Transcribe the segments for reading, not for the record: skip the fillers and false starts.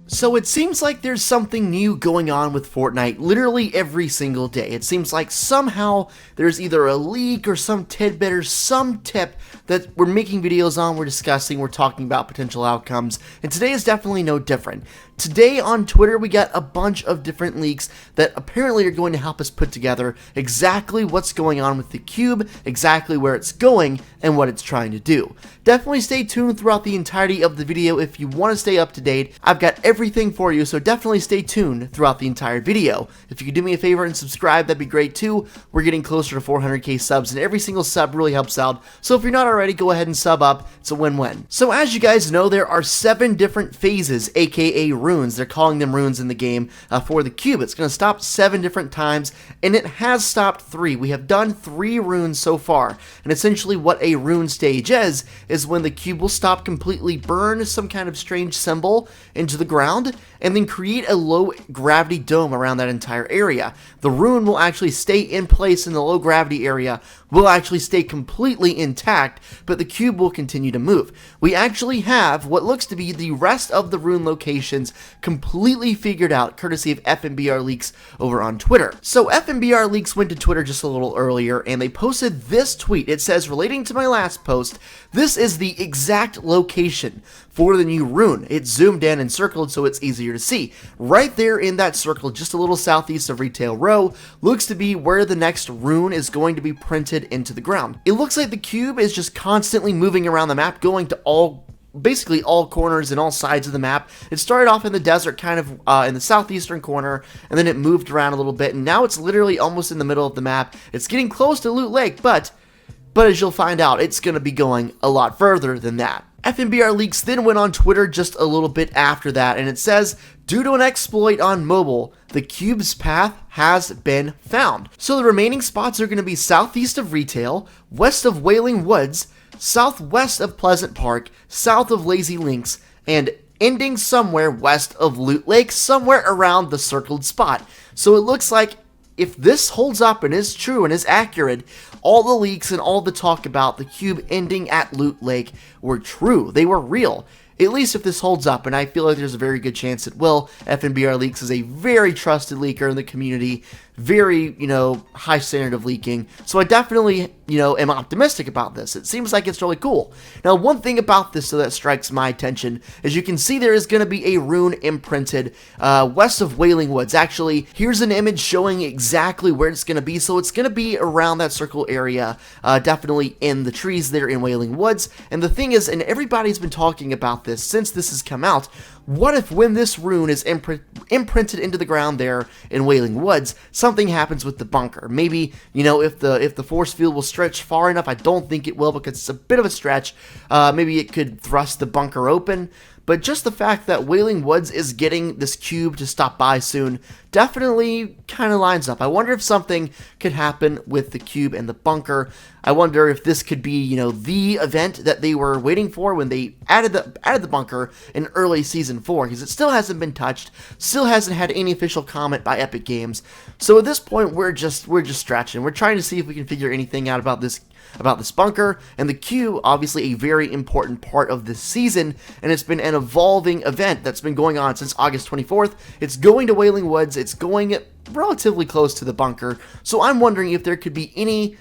So it seems like there's something new going on with Fortnite literally every single day. It seems like somehow there's either a leak or some tidbit or some tip that we're making videos on, we're discussing, we're talking about potential outcomes, and today is definitely no different. Today on Twitter we got a bunch of different leaks that apparently are going to help us put together exactly what's going on with the cube, exactly where it's going, and what it's trying to do. Definitely stay tuned throughout the entirety of the video if you want to stay up to date. I've got everything for you, so definitely stay tuned throughout the entire video. If you could do me a favor and subscribe, that'd be great too. We're getting closer to 400k subs, and every single sub really helps out, so if you're not already, go ahead and sub up. It's a win-win. So as you guys know, there are 7 different phases, aka runes. They're calling them runes in the game for the cube. It's going to stop 7 different times, and it has stopped 3. We have done 3 runes so far, and essentially what a rune stage is when the cube will stop completely, burn some kind of strange symbol into the ground, and then create a low gravity dome around that entire area. The rune will actually stay in place in the low gravity area, will actually stay completely intact, but the cube will continue to move. We actually have what looks to be the rest of the rune locations completely figured out, courtesy of FNBR Leaks over on Twitter. So FNBR Leaks went to Twitter just a little earlier, and they posted this tweet. It says, relating to my last post, this is the exact location for the new rune. It's zoomed in and circled so it's easier to see. Right there in that circle, just a little southeast of Retail Row, looks to be where the next rune is going to be printed into the ground. It looks like the cube is just constantly moving around the map, going to basically all corners and all sides of the map. It started off in the desert, kind of in the southeastern corner, and then it moved around a little bit, and now it's literally almost in the middle of the map. It's getting close to Loot Lake, but as you'll find out, it's going to be going a lot further than that. FNBR Leaks then went on Twitter just a little bit after that, and it says, due to an exploit on mobile, the cube's path has been found. So the remaining spots are going to be southeast of Retail, west of Wailing Woods, southwest of Pleasant Park, south of Lazy Links, and ending somewhere west of Loot Lake, somewhere around the circled spot. So it looks like if this holds up and is true and is accurate, all the leaks and all the talk about the cube ending at Loot Lake were true. They were real. At least if this holds up, and I feel like there's a very good chance it will. FNBR Leaks is a very trusted leaker in the community, very, high standard of leaking, so I definitely, am optimistic about this. It seems like it's really cool. Now, one thing about this that strikes my attention is you can see there is going to be a rune imprinted west of Wailing Woods. Actually, here's an image showing exactly where it's going to be, so it's going to be around that circle area, definitely in the trees there in Wailing Woods, and the thing is, and everybody's been talking about this since this has come out, what if when this rune is imprinted into the ground there in Wailing Woods, something happens with the bunker? Maybe, if the force field will stretch far enough. I don't think it will because it's a bit of a stretch. Maybe it could thrust the bunker open. But just the fact that Wailing Woods is getting this cube to stop by soon definitely kind of lines up. I wonder if something could happen with the cube and the bunker. I wonder if this could be, the event that they were waiting for when they added the bunker in early Season 4, because it still hasn't been touched, still hasn't had any official comment by Epic Games. So at this point, we're just stretching. We're trying to see if we can figure anything out about this bunker, and the cube, obviously a very important part of this season, and it's been an evolving event that's been going on since August 24th. It's going to Wailing Woods, it's going relatively close to the bunker, so I'm wondering if there could be any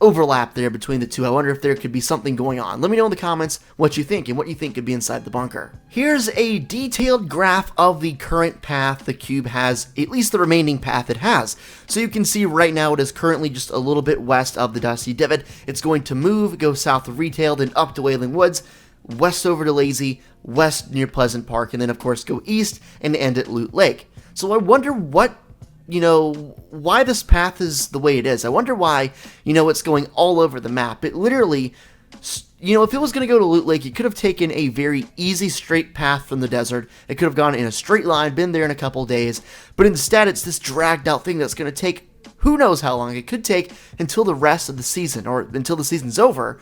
overlap there between the two. I wonder if there could be something going on. Let me know in the comments what you think and what you think could be inside the bunker. Here's a detailed graph of the current path the cube has, at least the remaining path it has. So you can see right now it is currently just a little bit west of the Dusty Divot. It's going to move, go south of Retail, then up to Wailing Woods, west over to Lazy, west near Pleasant Park, and then of course go east and end at Loot Lake. So I wonder why this path is the way it is. I wonder why, it's going all over the map. It literally, if it was going to go to Loot Lake, it could have taken a very easy straight path from the desert. It could have gone in a straight line, been there in a couple days, but instead it's this dragged out thing that's going to take who knows how long. It could take until the rest of the season, or until the season's over.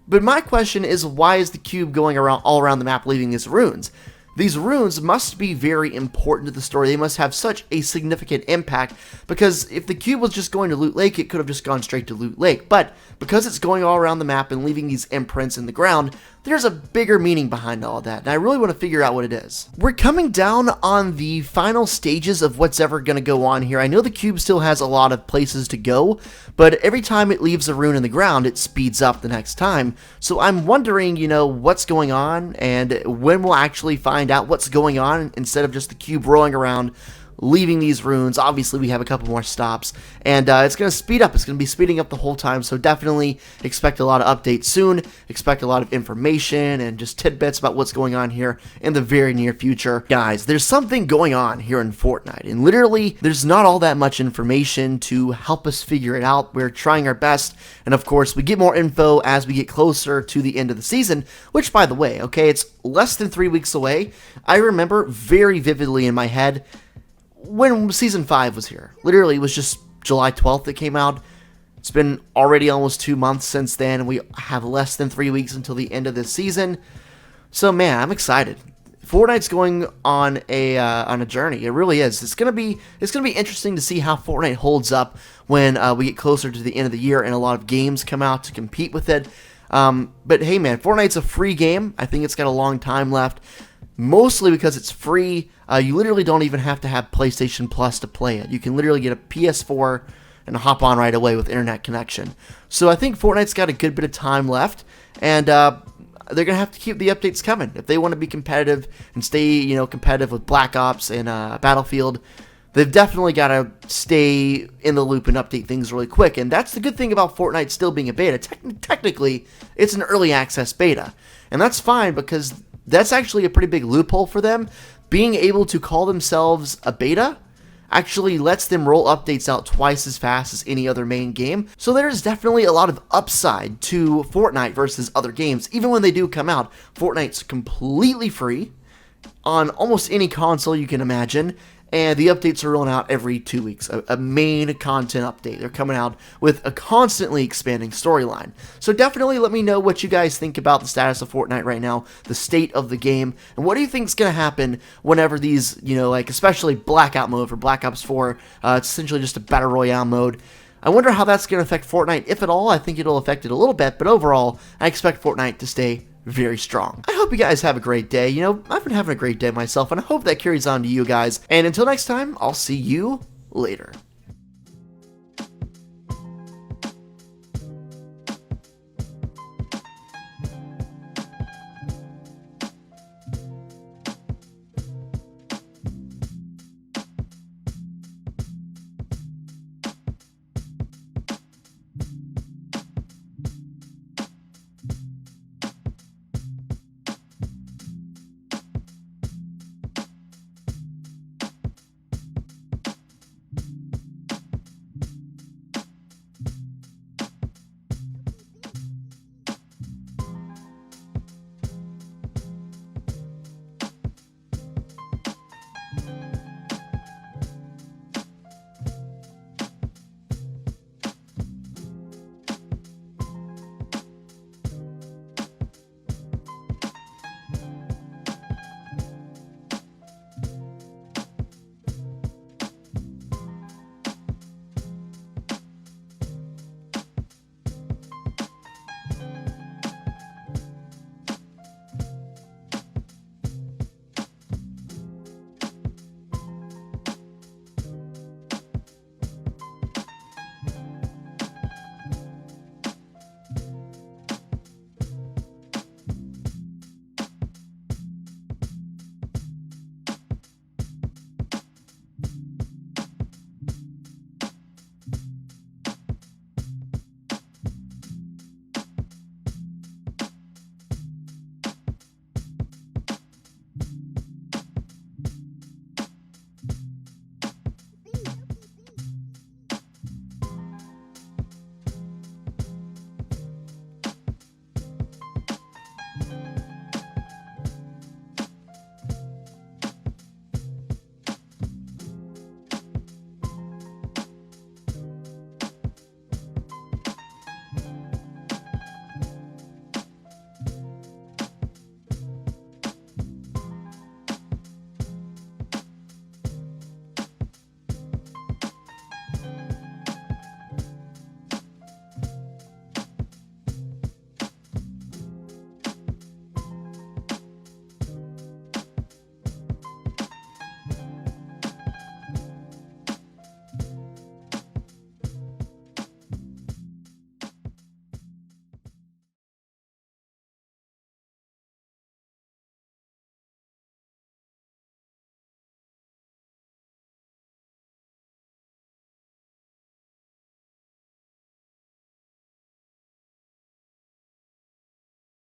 But my question is, why is the cube going all around the map leaving these runes? These runes must be very important to the story. They must have such a significant impact, because if the cube was just going to Loot Lake, it could have just gone straight to Loot Lake. But because it's going all around the map and leaving these imprints in the ground, there's a bigger meaning behind all that, and I really want to figure out what it is. We're coming down on the final stages of what's ever going to go on here. I know the cube still has a lot of places to go, but every time it leaves a rune in the ground, it speeds up the next time. So I'm wondering, you know, what's going on, and when we'll actually find out what's going on instead of just the cube rolling around leaving these runes. Obviously, we have a couple more stops, and it's going to speed up. It's going to be speeding up the whole time, so definitely expect a lot of updates soon. Expect a lot of information and just tidbits about what's going on here in the very near future. Guys, there's something going on here in Fortnite, and literally, there's not all that much information to help us figure it out. We're trying our best, and of course, we get more info as we get closer to the end of the season, which, by the way, okay, it's less than 3 weeks away. I remember very vividly in my head when Season 5 was here. Literally, it was just July 12th that came out. It's been already almost 2 months since then, and we have less than 3 weeks until the end of this season. So, man, I'm excited. Fortnite's going on a journey. It really is. It's gonna be interesting to see how Fortnite holds up when we get closer to the end of the year and a lot of games come out to compete with it. But hey, man, Fortnite's a free game. I think it's got a long time left. Mostly because it's free. You literally don't even have to have PlayStation Plus to play it. You can literally get a PS4 and hop on right away with internet connection. So I think Fortnite's got a good bit of time left, and they're going to have to keep the updates coming. If they want to be competitive and stay, you know, competitive with Black Ops and Battlefield, they've definitely got to stay in the loop and update things really quick. And that's the good thing about Fortnite still being a beta. Technically, it's an early access beta. And that's fine because that's actually a pretty big loophole for them. Being able to call themselves a beta actually lets them roll updates out twice as fast as any other main game. So there's definitely a lot of upside to Fortnite versus other games. Even when they do come out, Fortnite's completely free on almost any console you can imagine. And the updates are rolling out every 2 weeks, a main content update. They're coming out with a constantly expanding storyline. So definitely let me know what you guys think about the status of Fortnite right now, the state of the game, and what do you think is going to happen whenever these, you know, like especially Blackout mode for Black Ops 4, it's essentially just a Battle Royale mode. I wonder how that's going to affect Fortnite, if at all. I think it'll affect it a little bit, but overall, I expect Fortnite to stay very strong. I hope you guys have a great day. You know, I've been having a great day myself, and I hope that carries on to you guys. And until next time, I'll see you later.